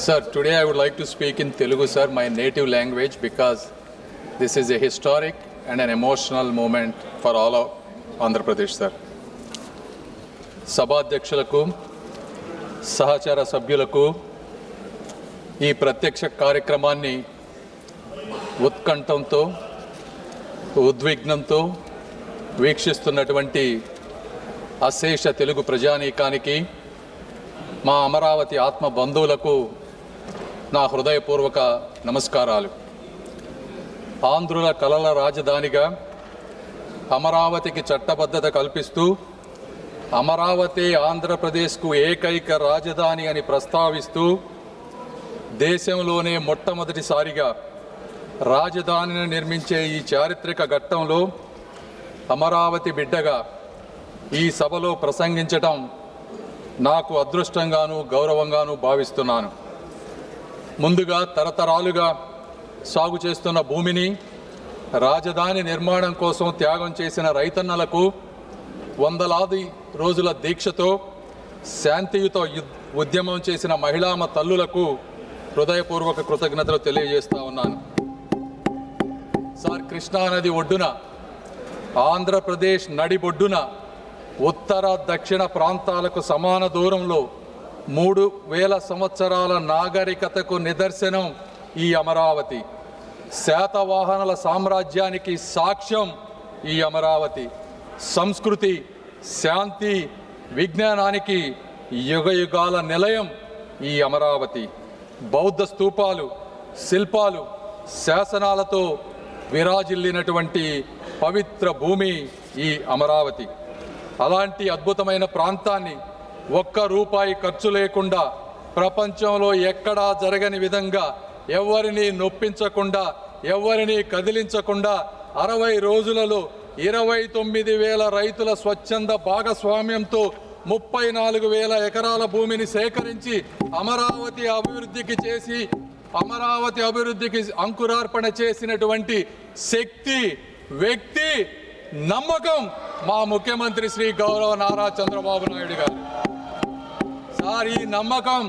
Sir, today I would like to speak in Telugu, sir, my native language, because this is a historic and an emotional moment for all of Andhra Pradesh, sir. సభాధ్యక్షులకు సహచర సభ్యులకు ఈ ప్రత్యక్ష కార్యక్రమాన్ని ఉత్కంఠంతో ఉద్విగ్నంతో వీక్షిస్తున్నటువంటి అశేష తెలుగు ప్రజానీకానికి మా అమరావతి ఆత్మ బంధువులకు నా హృదయపూర్వక నమస్కారాలు. ఆంధ్రుల కలల రాజధానిగా అమరావతికి చట్టబద్ధత కల్పిస్తూ అమరావతి ఆంధ్రప్రదేశ్కు ఏకైక రాజధాని అని ప్రస్తావిస్తూ దేశంలోనే మొట్టమొదటిసారిగా రాజధానిని నిర్మించే ఈ చారిత్రక ఘట్టంలో అమరావతి బిడ్డగా ఈ సభలో ప్రసంగించటం నాకు అదృష్టంగాను గౌరవంగాను భావిస్తున్నాను. ముందుగా తరతరాలుగా సాగు చేస్తున్న భూమిని రాజధాని నిర్మాణం కోసం త్యాగం చేసిన రైతన్నలకు వందలాది రోజుల దీక్షతో శాంతియుత ఉద్యమం చేసిన మహిళామ తల్లులకు హృదయపూర్వక కృతజ్ఞతలు తెలియజేస్తా ఉన్నాను. సార్, కృష్ణానది ఒడ్డున ఆంధ్రప్రదేశ్ నడిబొడ్డున ఉత్తర దక్షిణ ప్రాంతాలకు సమాన దూరంలో 3000 సంవత్సరాల నాగరికతకు నిదర్శనం ఈ అమరావతి. శాతవాహనుల సామ్రాజ్యానికి సాక్ష్యం ఈ అమరావతి. సంస్కృతి, శాంతి, విజ్ఞానానికి యుగయుగాల నిలయం ఈ అమరావతి. బౌద్ధ స్తూపాలు, శిల్పాలు, శాసనాలతో విరాజిల్లినటువంటి పవిత్ర భూమి ఈ అమరావతి. అలాంటి అద్భుతమైన ప్రాంతాన్ని ఒక్క రూపాయి ఖర్చు లేకుండా ప్రపంచంలో ఎక్కడా జరగని విధంగా ఎవరిని నొప్పించకుండా ఎవరిని కదిలించకుండా 60 రోజులలో 29,000 రైతుల స్వచ్ఛంద భాగస్వామ్యంతో 34,000 ఎకరాల భూమిని సేకరించి అమరావతి అభివృద్ధికి అంకురార్పణ చేసినటువంటి శక్తి, వ్యక్తి, నమ్మకం మా ముఖ్యమంత్రి శ్రీ గౌరవ నారా చంద్రబాబు నాయుడు గారు. సార్, ఈ నమ్మకం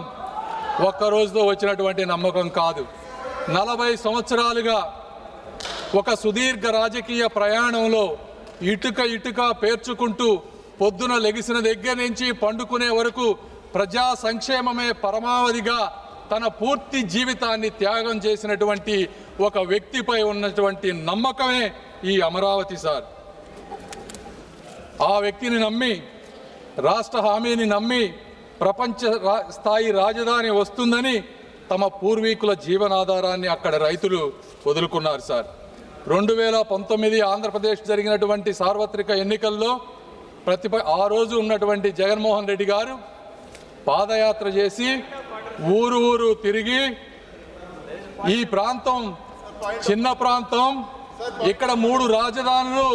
ఒక్క రోజుతో వచ్చినటువంటి నమ్మకం కాదు. 40 సంవత్సరాలుగా ఒక సుదీర్ఘ రాజకీయ ప్రయాణంలో ఇటుక పేర్చుకుంటూ పొద్దున లెగిసిన దగ్గర నుంచి పండుకునే వరకు ప్రజా సంక్షేమమే పరమావధిగా తన పూర్తి జీవితాన్ని త్యాగం చేసినటువంటి ఒక వ్యక్తిపై ఉన్నటువంటి నమ్మకమే ఈ అమరావతి. సార్, ఆ వ్యక్తిని నమ్మి, రాష్ట్ర హామీని నమ్మి ప్రపంచ స్థాయి రాజధాని వస్తుందని తమ పూర్వీకుల జీవనాధారాన్ని అక్కడ రైతులు వదులుకున్నారు. సార్, 2019 ఆంధ్రప్రదేశ్ జరిగినటువంటి సార్వత్రిక ఎన్నికల్లో ఆ రోజు ఉన్నటువంటి జగన్మోహన్ రెడ్డి గారు పాదయాత్ర చేసి ఊరు తిరిగి ఈ ప్రాంతం చిన్న ప్రాంతం, ఇక్కడ 3 రాజధానులు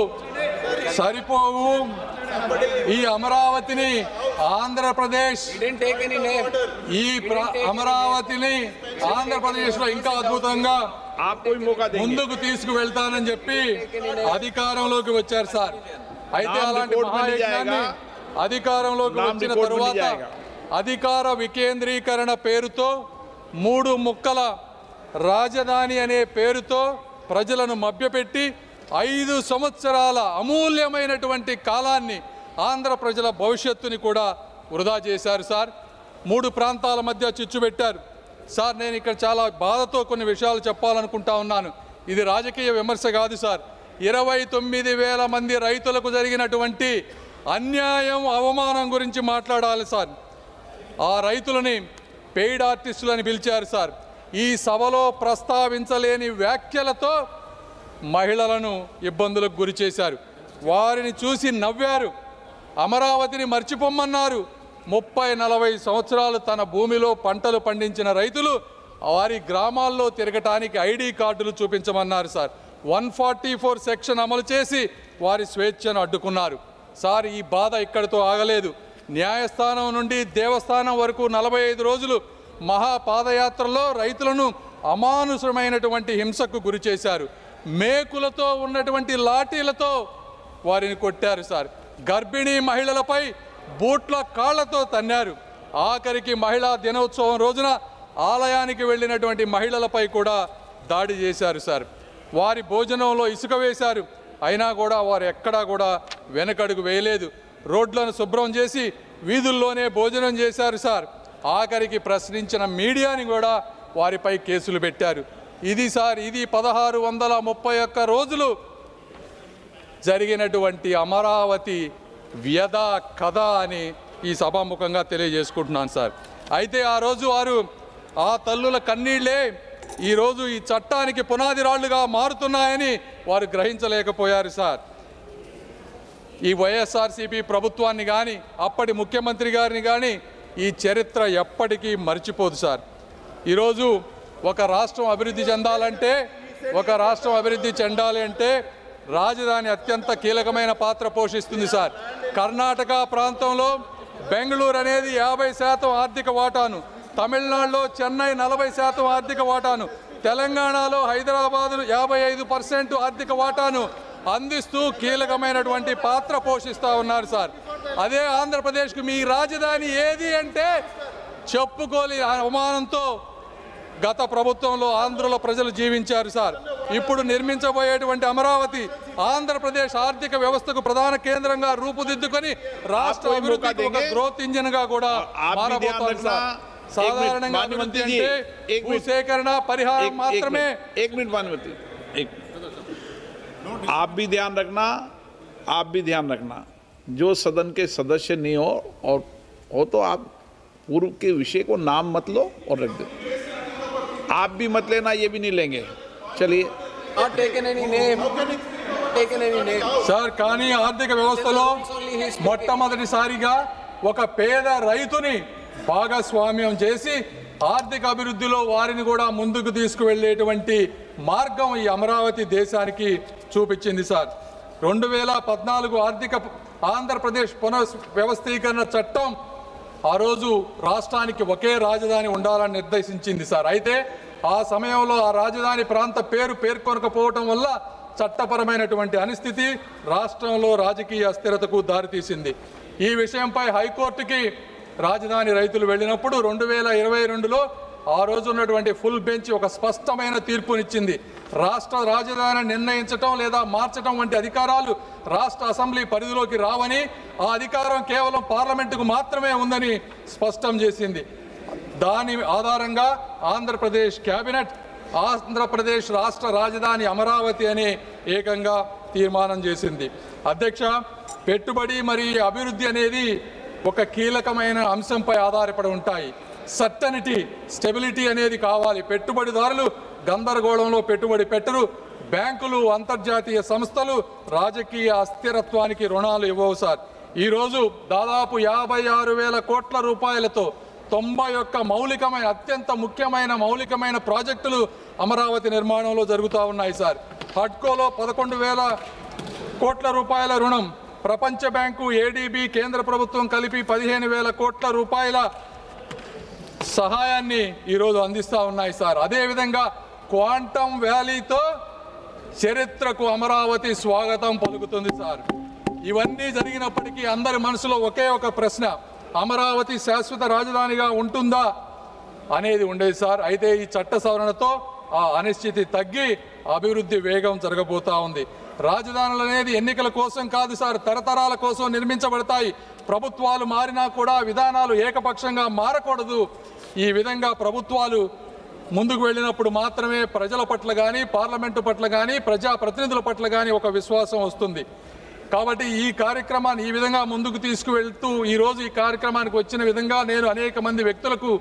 సరిపోవు, ఈ అమరావతిని ఆంధ్రప్రదేశ్లో ఇంకా అద్భుతంగా ముందుకు తీసుకువెళ్తానని చెప్పి అధికారంలోకి వచ్చారు. సార్, అయితే అలాంటి మహాయజ్ఞాన్ని అధికారంలోకి వచ్చిన తరువాత అధికార వికేంద్రీకరణ పేరుతో 3 ముక్కల రాజధాని అనే పేరుతో ప్రజలను మభ్యపెట్టి 5 సంవత్సరాల అమూల్యమైనటువంటి కాలాన్ని, ఆంధ్ర ప్రజల భవిష్యత్తుని కూడా వృధా చేశారు. సార్, 3 ప్రాంతాల మధ్య చిచ్చు పెట్టారు. సార్, నేను ఇక్కడ చాలా బాధతో కొన్ని విషయాలు చెప్పాలనుకుంటా ఉన్నాను. ఇది రాజకీయ విమర్శ కాదు. సార్, 29,000 మంది రైతులకు జరిగినటువంటి అన్యాయం, అవమానం గురించి మాట్లాడాలి. సార్, ఆ రైతులని పెయిడ్ ఆర్టిస్టులని పిలిచారు. సార్, ఈ సభలో ప్రస్తావించలేని వ్యాఖ్యలతో మహిళలను ఇబ్బందులకు గురి చేశారు. వారిని చూసి నవ్వారు. అమరావతిని మర్చిపోమ్మన్నారు. 30-40 సంవత్సరాలు తన భూమిలో పంటలు పండించిన రైతులు వారి గ్రామాల్లో తిరగటానికి ఐడి కార్డులు చూపించమన్నారు. సార్, 144 సెక్షన్ అమలు చేసి వారి స్వేచ్ఛను అడ్డుకున్నారు. సార్, ఈ బాధ ఇక్కడితో ఆగలేదు. న్యాయస్థానం నుండి దేవస్థానం వరకు 45 రోజులు మహాపాదయాత్రలో రైతులను అమానుషమైనటువంటి హింసకు గురి చేశారు. మేకులతో ఉన్నటువంటి లాఠీలతో వారిని కొట్టారు. సార్, గర్భిణీ మహిళలపై బూట్ల కాళ్లతో తన్నారు. ఆఖరికి మహిళా దినోత్సవం రోజున ఆలయానికి వెళ్ళినటువంటి మహిళలపై కూడా దాడి చేశారు సార్. వారి భోజనంలో ఇసుక వేశారు, అయినా కూడా వారు ఎక్కడా కూడా వెనకడుగు వేయలేదు. రోడ్లను శుభ్రం చేసి వీధుల్లోనే భోజనం చేశారు సార్. ఆఖరికి ప్రశ్నించిన మీడియాని కూడా వారిపై కేసులు పెట్టారు. ఇది 1631 రోజులు జరిగినటువంటి అమరావతి వ్యధ కథ అని ఈ సభాముఖంగా తెలియజేసుకుంటున్నాను సార్. అయితే ఆ రోజు వారు ఆ తల్లుల కన్నీళ్లే ఈరోజు ఈ చట్టానికి పునాది రాళ్లుగా మారుతున్నాయని వారు గ్రహించలేకపోయారు సార్. ఈ వైఎస్ఆర్సీపీ ప్రభుత్వాన్ని కానీ అప్పటి ముఖ్యమంత్రి గారిని కానీ ఈ చరిత్ర ఎప్పటికీ మర్చిపోదు సార్. ఈరోజు ఒక రాష్ట్రం అభివృద్ధి చెందాలి అంటే రాజధాని అత్యంత కీలకమైన పాత్ర పోషిస్తుంది సార్. కర్ణాటక ప్రాంతంలో బెంగళూరు అనేది 50% ఆర్థిక వాటాను, తమిళనాడులో చెన్నై 40% ఆర్థిక వాటాను, తెలంగాణలో హైదరాబాద్ 55% ఆర్థిక వాటాను అందిస్తూ కీలకమైనటువంటి పాత్ర పోషిస్తూ ఉన్నారు సార్. అదే ఆంధ్రప్రదేశ్కు మీ రాజధాని ఏది అంటే చెప్పుకోలేని అవమానంతో గత ప్రభుత్వంలో ఆంధ్రలో ప్రజలు జీవించారు సార్. ఇప్పుడు నిర్మించబోయేటువంటి అమరావతి ఆంధ్రప్రదేశ్ ఆర్థిక వ్యవస్థకు ప్రధాన కేంద్రంగా రూపుదిద్దుకొని రాష్ట్ర అభివృద్ధికి ఒక గ్రోత్ ఇంజిన్ గా కూడా మారబోతోంది సార్. సాధారణంగా అభివృద్ధి అంటే భూసేకరణ పరిహారం మాత్రమే. आप भी ध्यान रखना जो सदन के सदस्य नहीं हो तो आप पूर्व के विषय को नाम मत लो और रख दो. आप भी मत लेना, ये भी नहीं लेंगे. चलिए. సార్, కానీ ఆర్థిక వ్యవస్థలో మొట్టమొదటిసారిగా ఒక పేద రైతుని భాగస్వామ్యం చేసి ఆర్థిక అభివృద్ధిలో వారిని కూడా ముందుకు తీసుకువెళ్ళేటువంటి మార్గం ఈ అమరావతి దేశానికి చూపించింది సార్. 2014 ఆంధ్రప్రదేశ్ పునర్వ్యవస్థీకరణ చట్టం ఆ రోజు రాష్ట్రానికి ఒకే రాజధాని ఉండాలని నిర్దేశించింది సార్. అయితే ఆ సమయంలో ఆ రాజధాని ప్రాంత పేర్కొనకపోవటం వల్ల చట్టపరమైనటువంటి అనిస్థితి రాష్ట్రంలో రాజకీయ అస్థిరతకు దారితీసింది. ఈ విషయంపై హైకోర్టుకి రాజధాని రైతులు వెళ్ళినప్పుడు 2022లో ఆ రోజు ఉన్నటువంటి ఫుల్ బెంచ్ ఒక స్పష్టమైన తీర్పునిచ్చింది. రాష్ట్ర రాజధాని నిర్ణయించటం లేదా మార్చటం వంటి అధికారాలు రాష్ట్ర అసెంబ్లీ పరిధిలోకి రావని, ఆ అధికారం కేవలం పార్లమెంటుకు మాత్రమే ఉందని స్పష్టం చేసింది. దాని ఆధారంగా ఆంధ్రప్రదేశ్ కేబినెట్ ఆంధ్రప్రదేశ్ రాష్ట్ర రాజధాని అమరావతి అని ఏకంగా తీర్మానం చేసింది. అధ్యక్ష, పెట్టుబడి మరియు అభివృద్ధి అనేది ఒక కీలకమైన అంశంపై ఆధారపడి ఉంటాయి. సర్టనిటీ, స్టెబిలిటీ అనేది కావాలి. పెట్టుబడిదారులు గందరగోళంలో పెట్టుబడి పెట్టరు. బ్యాంకులు, అంతర్జాతీయ సంస్థలు రాజకీయ అస్థిరత్వానికి రుణాలు ఇవ్వవు సార్. ఈరోజు దాదాపు 56,000 కోట్ల రూపాయలతో 91 అత్యంత ముఖ్యమైన మౌలికమైన ప్రాజెక్టులు అమరావతి నిర్మాణంలో జరుగుతూ ఉన్నాయి సార్. హడ్కోలో 11,000 కోట్ల రూపాయల రుణం, ప్రపంచ బ్యాంకు, ఏడీబీ, కేంద్ర ప్రభుత్వం కలిపి 15,000 కోట్ల రూపాయల సహాయాన్ని ఈరోజు అందిస్తూ ఉన్నాయి సార్. అదేవిధంగా క్వాంటమ్ వ్యాలీతో చరిత్రకు అమరావతి స్వాగతం పలుకుతుంది సార్. ఇవన్నీ జరిగినప్పటికీ అందరి మనసులో ఒకే ఒక ప్రశ్న, అమరావతి శాశ్వత రాజధానిగా ఉంటుందా అనేది ఉండేది సార్. అయితే ఈ చట్ట సవరణతో ఆ అనిశ్చితి తగ్గి అభివృద్ధి వేగం జరగబోతా ఉంది. రాజధానులు అనేది ఎన్నికల కోసం కాదు సార్, తరతరాల కోసం నిర్మించబడతాయి. ప్రభుత్వాలు మారినా కూడా విధానాలు ఏకపక్షంగా మారకూడదు. ఈ విధంగా ప్రభుత్వాలు ముందుకు వెళ్ళినప్పుడు మాత్రమే ప్రజల పట్ల కానీ, పార్లమెంటు పట్ల కానీ, ప్రజాప్రతినిధుల పట్ల కానీ ఒక విశ్వాసం వస్తుంది. కాబట్టి ఈ కార్యక్రమాన్ని ఈ విధంగా ముందుకు తీసుకువెళ్తూ ఈరోజు ఈ కార్యక్రమానికి వచ్చిన విధంగా నేను అనేక మంది వ్యక్తులకు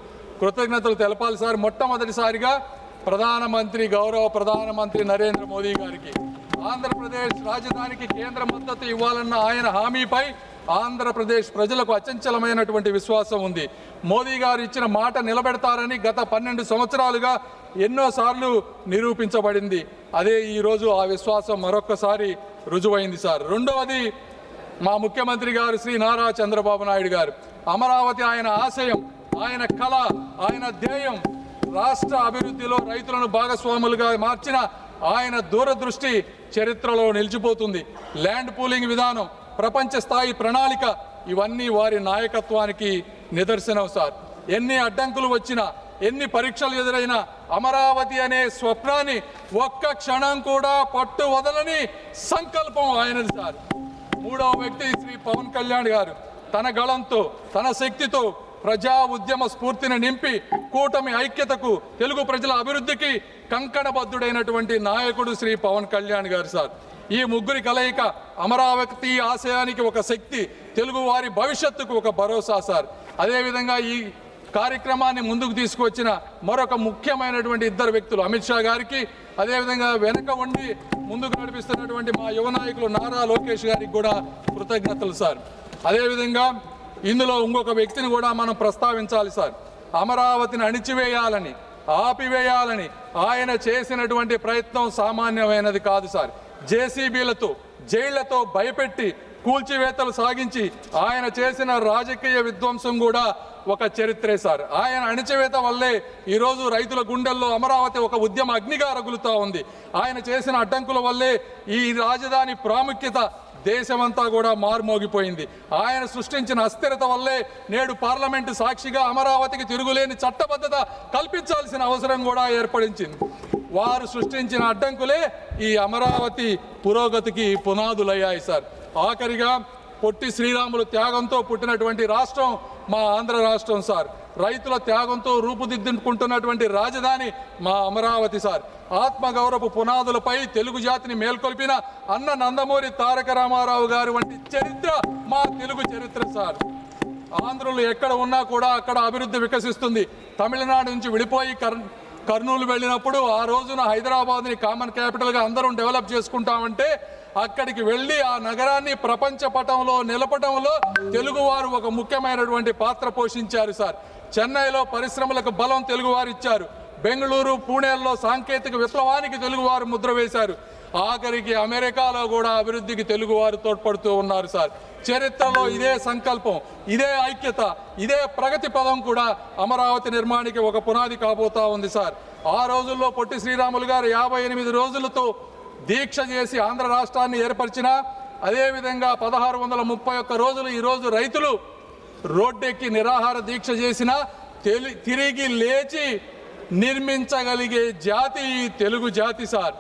కృతజ్ఞతలు తెలపాలి సార్. మొట్టమొదటిసారిగా గౌరవ ప్రధానమంత్రి నరేంద్ర మోదీ గారికి ఆంధ్రప్రదేశ్ రాజధానికి కేంద్ర మద్దతు ఇవ్వాలన్న ఆయన హామీపై ఆంధ్రప్రదేశ్ ప్రజలకు అచంచలమైనటువంటి విశ్వాసం ఉంది. మోదీ గారు ఇచ్చిన మాట నిలబెడతారని గత 12 సంవత్సరాలుగా ఎన్నోసార్లు నిరూపించబడింది. అదే ఈరోజు ఆ విశ్వాసం మరొక్కసారి రుజువైంది సార్. రెండవది, మా ముఖ్యమంత్రి గారు శ్రీ నారా చంద్రబాబు నాయుడు గారు అమరావతి ఆయన ఆశయం, ఆయన కళ, ఆయన ధ్యేయం. రాష్ట్ర అభివృద్ధిలో రైతులను భాగస్వాములుగా మార్చిన ఆయన దూరదృష్టి చరిత్రలో నిలిచిపోతుంది. ల్యాండ్ పూలింగ్ విధానం, ప్రపంచ స్థాయి ప్రణాళిక, ఇవన్నీ వారి నాయకత్వానికి నిదర్శనం సార్. ఎన్ని అడ్డంకులు వచ్చినా, ఎన్ని పరీక్షలు ఎదురైనా అమరావతి అనే స్వప్నాన్ని ఒక్క క్షణం కూడా పట్టు వదలని సంకల్పం ఆయనది సార్. మూడవ వ్యక్తి శ్రీ పవన్ కళ్యాణ్ గారు తన గళంతో తన శక్తితో ప్రజా ఉద్యమ స్ఫూర్తిని నింపి కూటమి ఐక్యతకు తెలుగు ప్రజల అభివృద్ధికి కంకణబద్ధుడైనటువంటి నాయకుడు శ్రీ పవన్ కళ్యాణ్ గారు సార్. ఈ ముగ్గురి కలయిక అమరావతి ఆశయానికి ఒక శక్తి, తెలుగు వారి భవిష్యత్తుకు ఒక భరోసా సార్. అదేవిధంగా ఈ కార్యక్రమాన్ని ముందుకు తీసుకువచ్చిన మరొక ముఖ్యమైనటువంటి ఇద్దరు వ్యక్తులు అమిత్ షా గారికి, అదేవిధంగా వెనక ఉండి ముందుకు నడిపిస్తున్నటువంటి మా యువ నాయకులు నారా లోకేష్ గారికి కూడా కృతజ్ఞతలు సార్. అదేవిధంగా ఇందులో ఇంకొక వ్యక్తిని కూడా మనం ప్రస్తావించాలి సార్. అమరావతిని అణిచివేయాలని, ఆపివేయాలని ఆయన చేసినటువంటి ప్రయత్నం సామాన్యమైనది కాదు సార్. జేసీబీలతో, జైళ్లతో భయపెట్టి కూల్చివేతలు సాగించి ఆయన చేసిన రాజకీయ విధ్వంసం కూడా ఒక చరిత్రే సార్. ఆయన అణిచివేత వల్లే ఈరోజు రైతుల గుండెల్లో అమరావతి ఒక ఉద్యమ అగ్నిగా రగులుతా ఉంది. ఆయన చేసిన అడ్డంకుల వల్లే ఈ రాజధాని ప్రాముఖ్యత దేశమంతా కూడా మార్మోగిపోయింది. ఆయన సృష్టించిన అస్థిరత వల్లే నేడు పార్లమెంటు సాక్షిగా అమరావతికి తిరుగులేని చట్టబద్ధత కల్పించాల్సిన అవసరం కూడా ఏర్పడించింది. వారు సృష్టించిన అడ్డంకులే ఈ అమరావతి పురోగతికి పునాదులయ్యాయి సార్. ఆఖరిగా పొట్టి శ్రీరాములు త్యాగంతో పుట్టినటువంటి రాష్ట్రం మా ఆంధ్ర రాష్ట్రం సార్. రైతుల త్యాగంతో రూపుదిద్దుకుంటున్నటువంటి రాజధాని మా అమరావతి సార్. ఆత్మగౌరవ పునాదులపై తెలుగు జాతిని మేల్కొల్పిన అన్న నందమూరి తారక రామారావు గారు వంటి చరిత్ర మా తెలుగు చరిత్ర సార్. ఆంధ్రులు ఎక్కడ ఉన్నా కూడా అక్కడ అభివృద్ధి వికసిస్తుంది. తమిళనాడు నుంచి విడిపోయి కర్నూలు వెళ్ళినప్పుడు ఆ రోజున హైదరాబాద్ని కామన్ క్యాపిటల్గా అందరం డెవలప్ చేసుకుంటామంటే అక్కడికి వెళ్ళి ఆ నగరాన్ని ప్రపంచ పటంలో నిలపడంలో తెలుగువారు ఒక ముఖ్యమైనటువంటి పాత్ర పోషించారు సార్. చెన్నైలో పరిశ్రమలకు బలం తెలుగువారు ఇచ్చారు. బెంగళూరు, పూణేల్లో సాంకేతిక విప్లవానికి తెలుగువారు ముద్ర వేశారు. ఆఖరికి అమెరికాలో కూడా అభివృద్ధికి తెలుగువారు తోడ్పడుతూ ఉన్నారు సార్. చరిత్రలో ఇదే సంకల్పం, ఇదే ఐక్యత, ఇదే ప్రగతి పదం కూడా అమరావతి నిర్మాణానికి ఒక పునాది కాబోతా ఉంది సార్. ఆ రోజుల్లో పొట్టి శ్రీరాములు గారు 58 రోజులతో దీక్ష చేసి ఆంధ్ర రాష్ట్రాన్ని ఏర్పరిచిన, అదేవిధంగా 1631 రోజులు ఈరోజు రైతులు రోడ్డెక్కి నిరాహార దీక్ష చేసిన తిరిగి లేచి నిర్మించగలిగే జాతి తెలుగు జాతి సార్.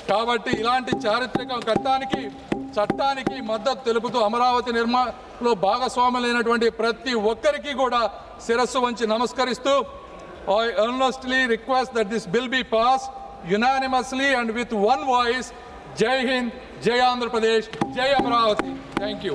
కాబట్టి ఇలాంటి చారిత్రక ఘట్టానికి, చట్టానికి మద్దతు తెలుపుతూ అమరావతి నిర్మాణంలో భాగస్వాములైనటువంటి ప్రతి ఒక్కరికి కూడా శిరస్సు వంచి నమస్కరిస్తూ I earnestly request that this bill be passed unanimously and with one voice. Jai Hind, Jai Andhra Pradesh, Jai Amaravati. Thank you.